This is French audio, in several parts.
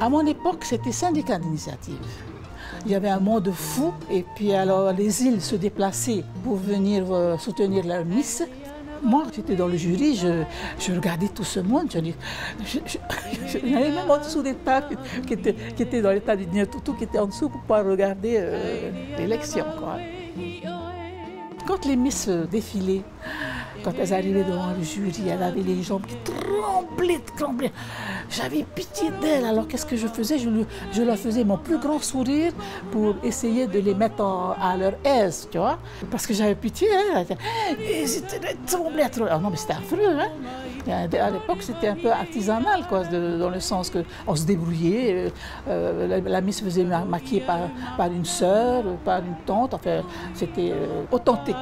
À mon époque, c'était syndicat d'initiative. Il y avait un monde fou et puis alors les îles se déplaçaient pour venir soutenir leur Miss. Moi, j'étais dans le jury, je regardais tout ce monde. Il y avait même en dessous des tables qui étaient dans l'état du Niatutu, qui étaient en dessous pour pouvoir regarder l'élection. Quand les Miss défilaient, quand elles arrivaient devant le jury, elles avaient les jambes qui tremblaient. J'avais pitié d'elles. Alors qu'est-ce que je faisais? Je leur faisais mon plus grand sourire pour essayer de les mettre à leur aise, tu vois. Parce que j'avais pitié. Hein. Et elles tremblaient. Ah non, mais c'était affreux. Hein. À l'époque, c'était un peu artisanal, quoi, dans le sens qu'on se débrouillait. La Miss se faisait maquiller par une sœur, par une tante. Enfin, c'était authentique.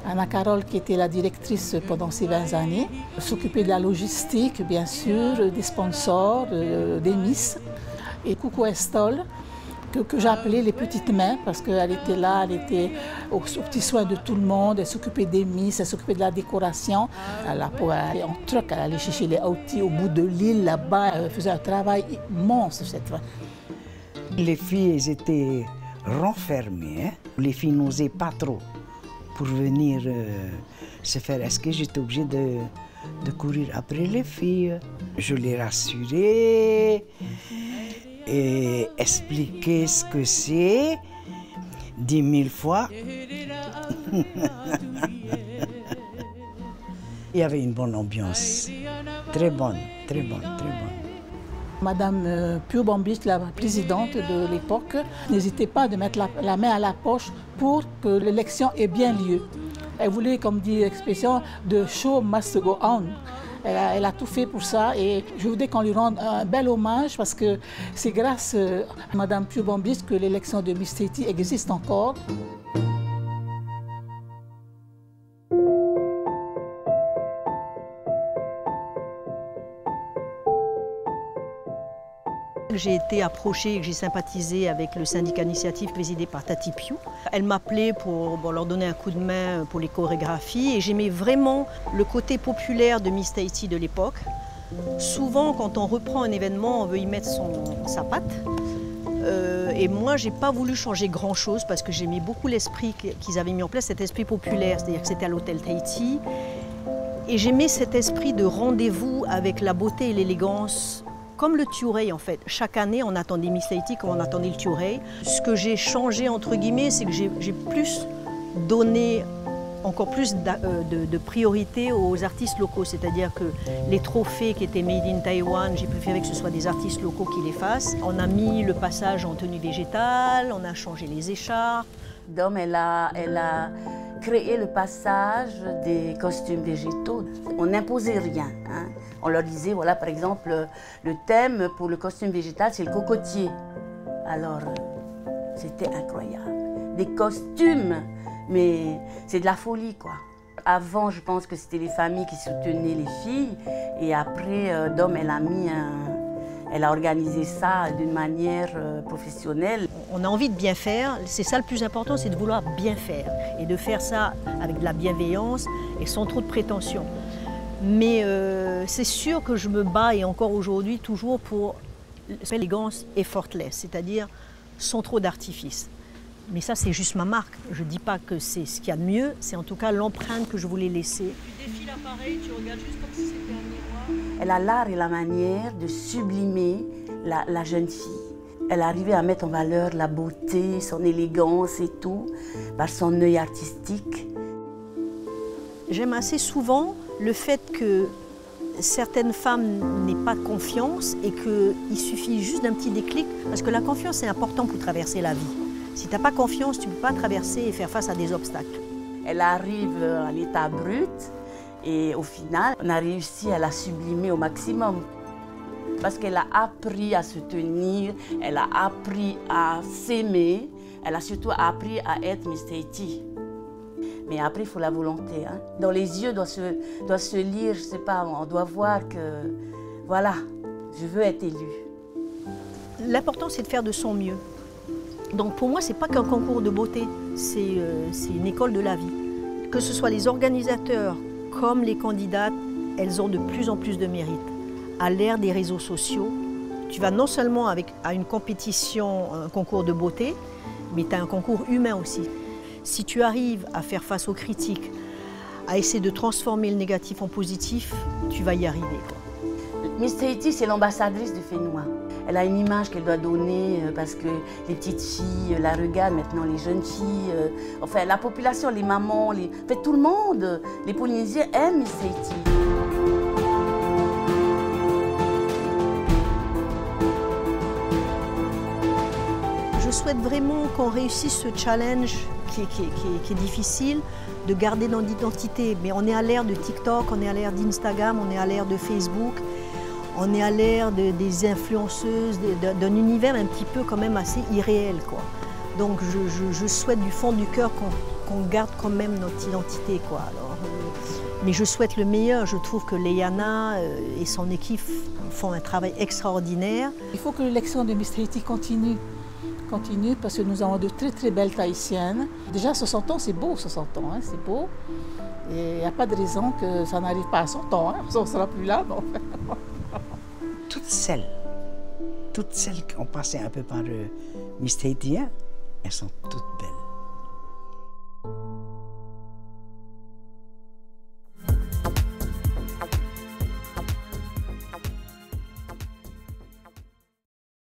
Anna Carole, qui était la directrice pendant ces 20 années, s'occupait de la logistique, bien sûr, des sponsors, des Miss. Et Coucou Estol, que j'appelais les petites mains, parce qu'elle était là, elle était aux petits soins de tout le monde, elle s'occupait des Miss, elle s'occupait de la décoration. Elle allait en truck, elle allait chercher les outils au bout de l'île, là-bas, elle faisait un travail immense cette fois. Les filles, elles étaient renfermées, hein? Les filles n'osaient pas trop. Pour venir se faire esquer, j'étais obligée de courir après les filles. Je les rassurais et expliquais ce que c'est 10 000 fois. Il y avait une bonne ambiance, très bonne. Madame Pio Bombich, la présidente de l'époque, n'hésitait pas de mettre la main à la poche pour que l'élection ait bien lieu. Elle voulait, comme dit l'expression, the show must go on. Elle a tout fait pour ça et je voudrais qu'on lui rende un bel hommage parce que c'est grâce à Madame Pio Bombich que l'élection de Miss Tahiti existe encore. J'ai été approchée et j'ai sympathisé avec le syndicat d'initiative présidé par Tati Piou. Elle m'appelait pour leur donner un coup de main pour les chorégraphies et j'aimais vraiment le côté populaire de Miss Tahiti de l'époque. Souvent, quand on reprend un événement, on veut y mettre sa patte. Et moi, je n'ai pas voulu changer grand-chose parce que j'aimais beaucoup l'esprit qu'ils avaient mis en place, cet esprit populaire, c'est-à-dire que c'était à l'hôtel Tahiti. Et j'aimais cet esprit de rendez-vous avec la beauté et l'élégance. Comme le Tiurei, en fait. Chaque année, on attendait Miss Tahiti comme on attendait le Tiurei. Ce que j'ai changé, entre guillemets, c'est que j'ai plus donné encore plus de priorité aux artistes locaux. C'est-à-dire que les trophées qui étaient made in Taïwan, j'ai préféré que ce soit des artistes locaux qui les fassent. On a mis le passage en tenue végétale, on a changé les écharpes. Dom, elle a créé le passage des costumes végétaux. On n'imposait rien. Hein. On leur disait, voilà, par exemple, le thème pour le costume végétal, c'est le cocotier. Alors, c'était incroyable. Des costumes, mais c'est de la folie, quoi. Avant, je pense que c'était les familles qui soutenaient les filles. Et après, Dom, elle a organisé ça d'une manière professionnelle. On a envie de bien faire, c'est ça le plus important, c'est de vouloir bien faire. Et de faire ça avec de la bienveillance et sans trop de prétention. Mais c'est sûr que je me bats, et encore aujourd'hui, toujours pour l'élégance effortless, c'est-à-dire sans trop d'artifice. Mais ça, c'est juste ma marque. Je ne dis pas que c'est ce qu'il y a de mieux, c'est en tout cas l'empreinte que je voulais laisser. Tu défiles pareil, tu regardes juste comme si c'était un miroir. Elle a l'art et la manière de sublimer la jeune fille. Elle arrivait à mettre en valeur la beauté, son élégance et tout, par son œil artistique. J'aime assez souvent le fait que certaines femmes n'aient pas confiance et qu'il suffit juste d'un petit déclic, parce que la confiance, c'est important pour traverser la vie. Si tu n'as pas confiance, tu ne peux pas traverser et faire face à des obstacles. Elle arrive à l'état brut et au final, on a réussi à la sublimer au maximum. Parce qu'elle a appris à se tenir, elle a appris à s'aimer, elle a surtout appris à être Miss Tahiti. Mais après, il faut la volonté. Hein. Dans les yeux doit se lire, je ne sais pas, on doit voir que, voilà, je veux être élue. L'important, c'est de faire de son mieux. Donc pour moi, ce n'est pas qu'un concours de beauté, c'est une école de la vie. Que ce soit les organisateurs comme les candidates, elles ont de plus en plus de mérite. à l'ère des réseaux sociaux. Tu vas non seulement à une compétition, un concours de beauté, mais tu as un concours humain aussi. Si tu arrives à faire face aux critiques, à essayer de transformer le négatif en positif, tu vas y arriver, quoi. Miss Tahiti, c'est l'ambassadrice du Fénois. Elle a une image qu'elle doit donner parce que les petites filles la regardent, maintenant les jeunes filles, enfin la population, les mamans, tout le monde, les Polynésiens aiment Miss Tahiti. Je souhaite vraiment qu'on réussisse ce challenge qui est difficile, de garder notre identité. Mais on est à l'ère de TikTok, on est à l'ère d'Instagram, on est à l'ère de Facebook, on est à l'ère des influenceuses, d'un univers un petit peu quand même assez irréel, quoi. Donc je souhaite du fond du cœur qu'on garde quand même notre identité, quoi. Alors, mais je souhaite le meilleur. Je trouve que Léana et son équipe font un travail extraordinaire. Il faut que l'élection de Miss Tahiti continue parce que nous avons de très très belles Tahitiennes. Déjà 60 ans, c'est beau 60 ans, hein, c'est beau. Et il n'y a pas de raison que ça n'arrive pas à 100 ans, hein, on ne sera plus là. Non. Toutes celles qui ont passé un peu par Miss Tahiti, elles sont toutes belles.